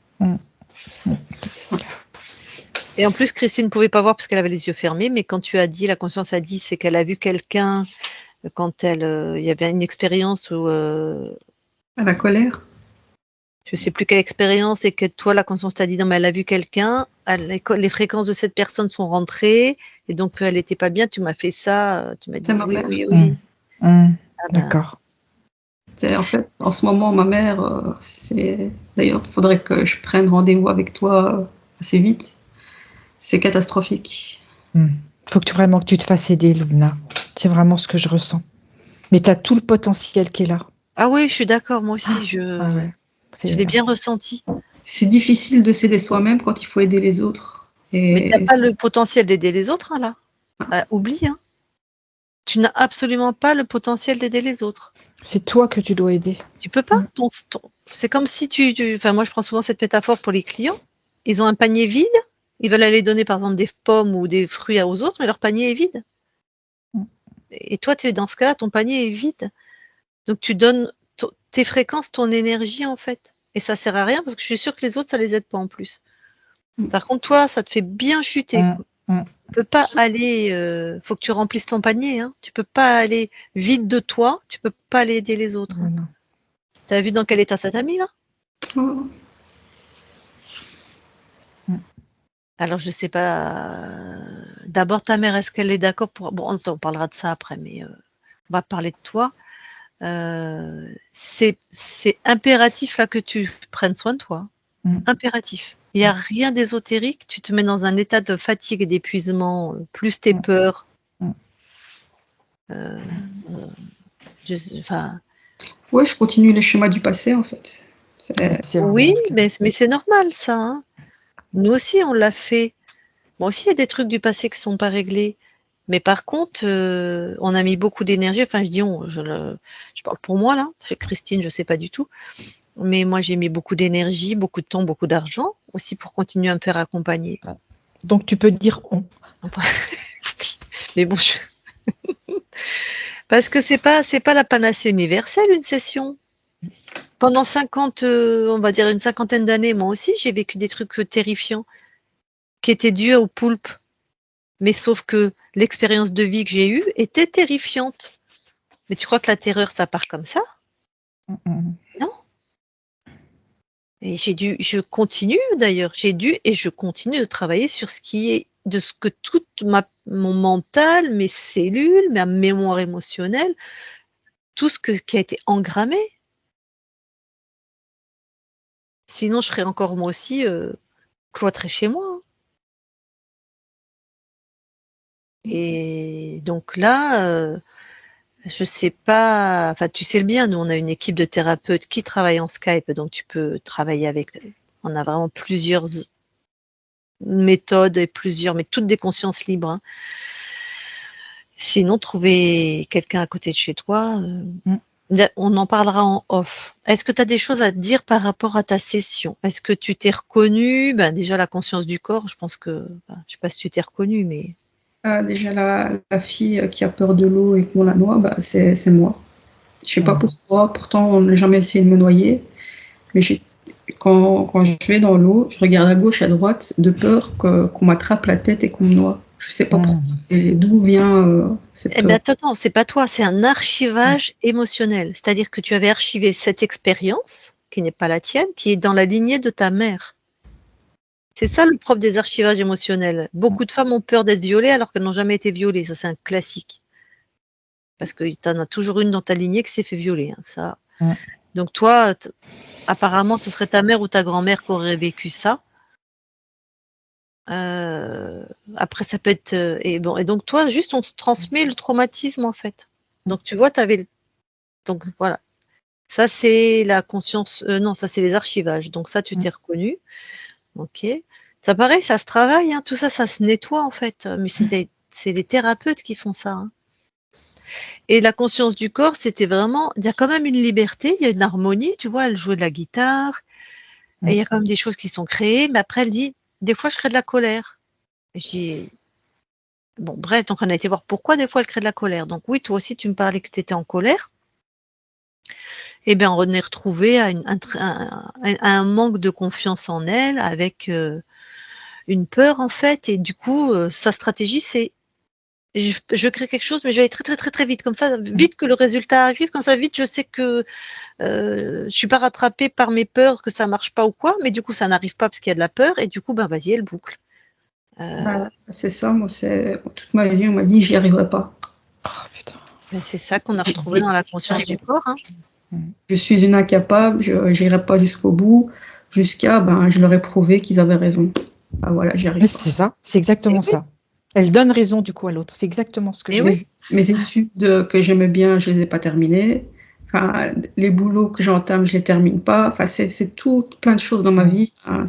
Et en plus, Christine ne pouvait pas voir parce qu'elle avait les yeux fermés, mais quand tu as dit, la conscience a dit, c'est qu'elle a vu quelqu'un quand il y avait une expérience où, À la colère. je ne sais plus quelle expérience, et que toi, la conscience t'a dit, non, mais elle a vu quelqu'un, les fréquences de cette personne sont rentrées, et donc elle n'était pas bien, tu m'as fait ça, tu m'as dit C'est ma oui, mère. oui, oui. Mm. Ah ben, D'accord. En fait, en ce moment, ma mère, c'est. D'ailleurs, il faudrait que je prenne rendez-vous avec toi assez vite. C'est catastrophique. Faut que vraiment que tu te fasses aider, Lubna. C'est vraiment ce que je ressens. Mais tu as tout le potentiel qui est là. ah oui, je suis d'accord, moi aussi, je Ouais. l'ai bien ressenti. C'est difficile de s'aider soi-même quand il faut aider les autres. Mais tu n'as Et pas le potentiel d'aider les autres, hein, là. Ah, oublie, hein. Tu n'as absolument pas le potentiel d'aider les autres. C'est toi que tu dois aider. Tu peux pas. C'est comme si enfin, moi, je prends souvent cette métaphore pour les clients. Ils ont un panier vide. Ils veulent aller donner, par exemple, des pommes ou des fruits aux autres, mais leur panier est vide. Mm. Et toi, dans ce cas-là, ton panier est vide. Donc, tu donnes tes fréquences, ton énergie, en fait. Et ça sert à rien parce que je suis sûre que les autres, ça les aide pas en plus. Par contre, toi, ça te fait bien chuter, quoi. Tu peux pas aller. Faut que tu remplisses ton panier. Hein. Tu peux pas aller vide de toi. Tu peux pas aller aider les autres. Hein. Non. T'as vu dans quel état ça t'a mis là? oh, Alors je sais pas. D'abord ta mère, est-ce qu'elle est d'accord pour. Bon, on parlera de ça après, mais on va parler de toi. C'est impératif là que tu prennes soin de toi. Impératif. Il n'y a rien d'ésotérique. Tu te mets dans un état de fatigue et d'épuisement, plus tes peurs. Enfin. ouais, je continue les schémas du passé, en fait. Oui, mais c'est normal ça. Hein. Nous aussi, on l'a fait. Moi aussi, il y a des trucs du passé qui ne sont pas réglés. Mais par contre, on a mis beaucoup d'énergie. Enfin, je dis on, je parle pour moi là. Chez Christine, je ne sais pas du tout. Mais moi, j'ai mis beaucoup d'énergie, beaucoup de temps, beaucoup d'argent aussi pour continuer à me faire accompagner. Donc, tu peux dire on. Mais bon, parce que c'est pas la panacée universelle, une session. Pendant 50, on va dire une cinquantaine d'années, moi aussi, j'ai vécu des trucs terrifiants qui étaient dus au poulpe. Mais sauf que l'expérience de vie que j'ai eue était terrifiante. Mais tu crois que la terreur, ça part comme ça? Non. Et je continue d'ailleurs, je continue de travailler sur ce qui est, de ce que tout mon mental, mes cellules, ma mémoire émotionnelle, tout ce qui a été engrammé. Sinon, je serais encore moi aussi cloîtrée chez moi. Hein. Et donc là, je sais pas, enfin tu sais le bien, nous on a une équipe de thérapeutes qui travaillent en Skype, donc tu peux travailler avec. On a vraiment plusieurs méthodes et mais toutes des consciences libres. Hein. Sinon, trouver quelqu'un à côté de chez toi, on en parlera en off. Est-ce que tu as des choses à te dire par rapport à ta session? Est-ce que tu t'es reconnue? Déjà la conscience du corps, je pense que, je sais pas si tu t'es reconnue, mais. Déjà, la fille qui a peur de l'eau et qu'on la noie, c'est moi. Je sais pas pourquoi, pourtant on n'a jamais essayé de me noyer, mais quand je vais dans l'eau, je regarde à gauche, à droite, de peur qu'on m'attrape la tête et qu'on me noie. Je sais pas pourquoi. Et d'où vient cette peur. Attends, c'est pas toi, c'est un archivage émotionnel. C'est-à-dire que tu avais archivé cette expérience, qui n'est pas la tienne, qui est dans la lignée de ta mère. C'est ça le propre des archivages émotionnels. Beaucoup de femmes ont peur d'être violées alors qu'elles n'ont jamais été violées. Ça, c'est un classique. Parce que tu en as toujours une dans ta lignée qui s'est fait violer. Hein, ça. Donc toi, apparemment, ce serait ta mère ou ta grand-mère qui aurait vécu ça. Après, ça peut être... et donc, toi, juste, on te transmet le traumatisme, en fait. Donc, tu vois, donc, voilà. Ça, c'est la conscience... non, ça, c'est les archivages. Donc, ça, tu t'es reconnu. OK. Ça, pareil, ça se travaille. Hein. Tout ça, ça se nettoie, en fait. Mais c'est les thérapeutes qui font ça. Hein. Et la conscience du corps, c'était vraiment... Il y a quand même une liberté, il y a une harmonie. Tu vois, elle jouait de la guitare. Et il y a quand même des choses qui sont créées. Mais après, elle dit, des fois, je crée de la colère. Et je dis... Bon, bref, donc on a été voir pourquoi des fois elle crée de la colère. Donc oui, toi aussi, tu me parlais que tu étais en colère. Eh bien, on est retrouvé à un manque de confiance en elle, avec une peur, en fait. Et du coup, sa stratégie, c'est je crée quelque chose, mais je vais aller très, très, très, très vite. Comme ça, vite que le résultat arrive. Comme ça, vite, je sais que je suis pas rattrapée par mes peurs, que ça marche pas ou quoi. Mais du coup, ça n'arrive pas parce qu'il y a de la peur. Et du coup, ben vas-y, elle boucle. C'est ça, moi, toute ma vie, on m'a dit, j'y arriverai pas. Oh, putain. Ben, c'est ça qu'on a retrouvé dans la conscience du corps. Hein. Je suis une incapable, je n'irai pas jusqu'au bout, jusqu'à, je leur ai prouvé qu'ils avaient raison. Ah voilà, j'y arrive Mais pas. c'est ça, c'est exactement ça. Elle donne raison du coup à l'autre. C'est exactement ce que je dis. Mes études que j'aimais bien, je les ai pas terminées. Enfin, les boulots que j'entame, je les termine pas. Enfin, c'est tout, plein de choses dans ma vie. Hein,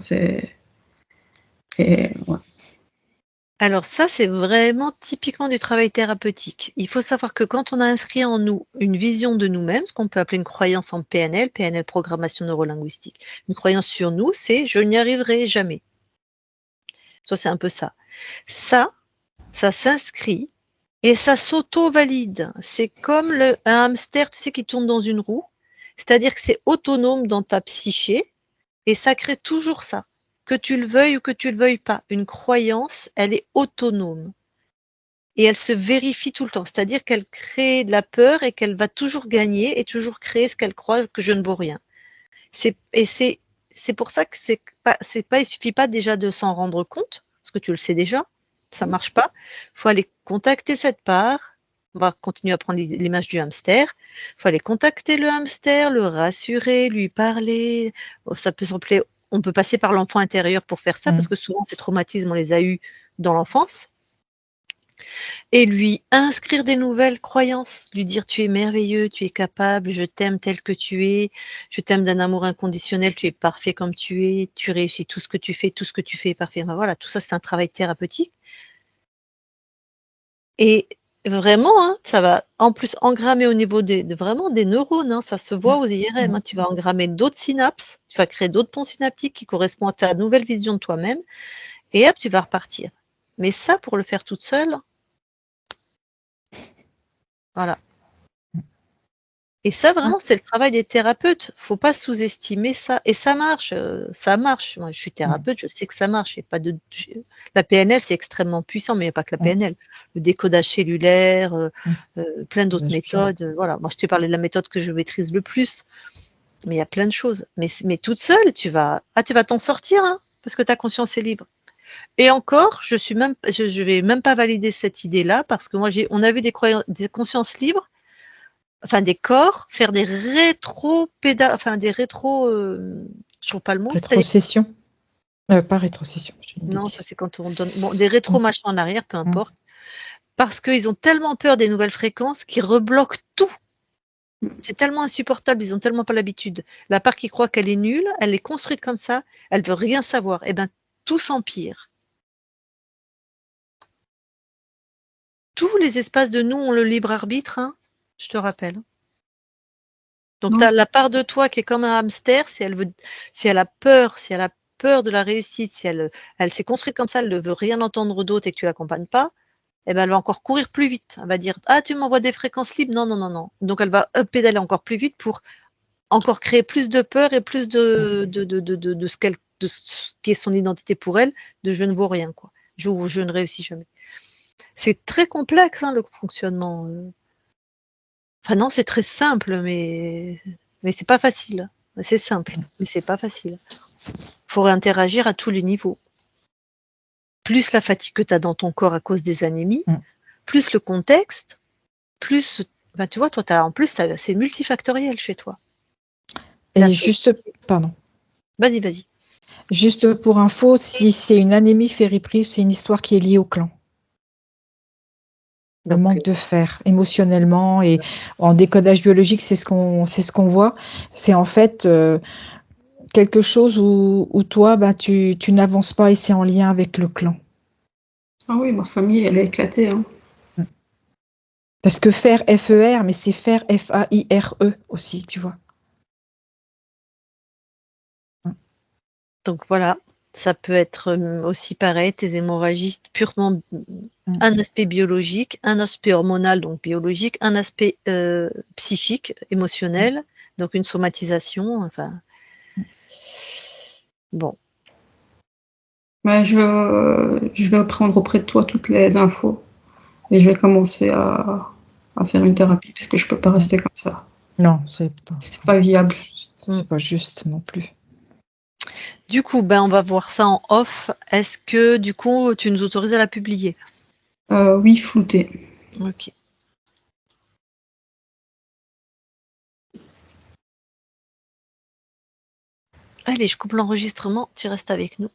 ouais. Alors ça, c'est vraiment typiquement du travail thérapeutique. Il faut savoir que quand on a inscrit en nous une vision de nous-mêmes, ce qu'on peut appeler une croyance en PNL, PNL programmation neurolinguistique, une croyance sur nous, c'est je n'y arriverai jamais. Ça, c'est un peu ça. Ça s'inscrit et ça s'auto-valide. C'est comme un hamster, tu sais, qui tourne dans une roue. C'est-à-dire que c'est autonome dans ta psyché et ça crée toujours ça. Que tu le veuilles ou que tu le veuilles pas. Une croyance, elle est autonome. Et elle se vérifie tout le temps. C'est-à-dire qu'elle crée de la peur et qu'elle va toujours gagner et toujours créer ce qu'elle croit que je ne vaux rien. C'est pour ça que il suffit pas déjà de s'en rendre compte, parce que tu le sais déjà, ça marche pas. Il faut aller contacter cette part. On va continuer à prendre l'image du hamster. Il faut aller contacter le hamster, le rassurer, lui parler. Ça peut sembler, on peut passer par l'enfant intérieur pour faire ça, parce que souvent ces traumatismes, on les a eus dans l'enfance. Et lui inscrire des nouvelles croyances, lui dire tu es merveilleux, tu es capable, je t'aime tel que tu es, je t'aime d'un amour inconditionnel, tu es parfait comme tu es, tu réussis tout ce que tu fais est parfait. Ben voilà, tout ça c'est un travail thérapeutique. Et vraiment, hein, ça va en plus engrammer au niveau vraiment des neurones, hein, ça se voit aux IRM, hein, tu vas engrammer d'autres synapses, tu vas créer d'autres ponts synaptiques qui correspondent à ta nouvelle vision de toi-même, et hop, tu vas repartir. Mais ça, pour le faire toute seule, voilà. Et ça, vraiment, c'est le travail des thérapeutes. Faut pas sous-estimer ça. Et ça marche, ça marche. Moi, je suis thérapeute, je sais que ça marche. La PNL, c'est extrêmement puissant, mais il n'y a pas que la PNL. Le décodage cellulaire, plein d'autres méthodes. Voilà. Moi, je t'ai parlé de la méthode que je maîtrise le plus. Mais il y a plein de choses. Mais toute seule, tu vas t'en sortir, hein, parce que ta conscience est libre. Et encore, je vais même pas valider cette idée-là, parce que moi, on a vu des consciences libres, enfin des corps, faire des je trouve pas le mot. Rétrocession. Pas rétrocession. Non, ça c'est quand on donne des rétro-machins en arrière, peu importe. Parce qu'ils ont tellement peur des nouvelles fréquences qu'ils rebloquent tout. C'est tellement insupportable, ils ont tellement pas l'habitude. La part qui croit qu'elle est nulle, elle est construite comme ça, elle veut rien savoir. Eh ben, tout s'empire. Tous les espaces de nous ont le libre arbitre, hein, je te rappelle. Donc, tu as la part de toi qui est comme un hamster, si elle a peur de la réussite, si elle s'est construite comme ça, elle ne veut rien entendre d'autre et que tu l'accompagnes pas, eh ben, elle va encore courir plus vite. Elle va dire « Ah, tu m'envoies des fréquences libres ?» Non, non, non, non. Donc, elle va pédaler encore plus vite pour encore créer plus de peur et plus de ce qui est son identité pour elle, de « je ne vaux rien », quoi. Je ne réussis jamais. C'est très complexe, hein, le fonctionnement. Enfin non, c'est très simple, mais c'est pas facile. C'est simple, mais c'est pas facile. Faut réinteragir à tous les niveaux. Plus la fatigue que tu as dans ton corps à cause des anémies, plus le contexte, plus... Ben, tu vois, toi, en plus, c'est multifactoriel chez toi. Et juste... Pardon. Vas-y. Juste pour info, si c'est une anémie fériprive, c'est une histoire qui est liée au clan. Le Donc, manque de fer, émotionnellement et en décodage biologique, c'est ce qu'on voit. C'est en fait quelque chose où toi, bah, tu n'avances pas et c'est en lien avec le clan. Ah oui, ma famille, elle est éclatée, hein. Parce que fer, F-E-R, mais c'est fer, F-A-I-R-E aussi, tu vois. donc voilà, ça peut être aussi pareil, tes hémorragies purement un aspect biologique, un aspect hormonal, donc biologique, un aspect psychique, émotionnel, donc une somatisation, enfin. Bon, Mais je vais prendre auprès de toi toutes les infos et je vais commencer à faire une thérapie parce que je peux pas rester comme ça. Non, C'est pas viable. c'est pas juste non plus. du coup, ben, on va voir ça en off. Est-ce que, du coup, tu nous autorises à la publier? Oui, flouté. Ok. Allez, je coupe l'enregistrement, tu restes avec nous.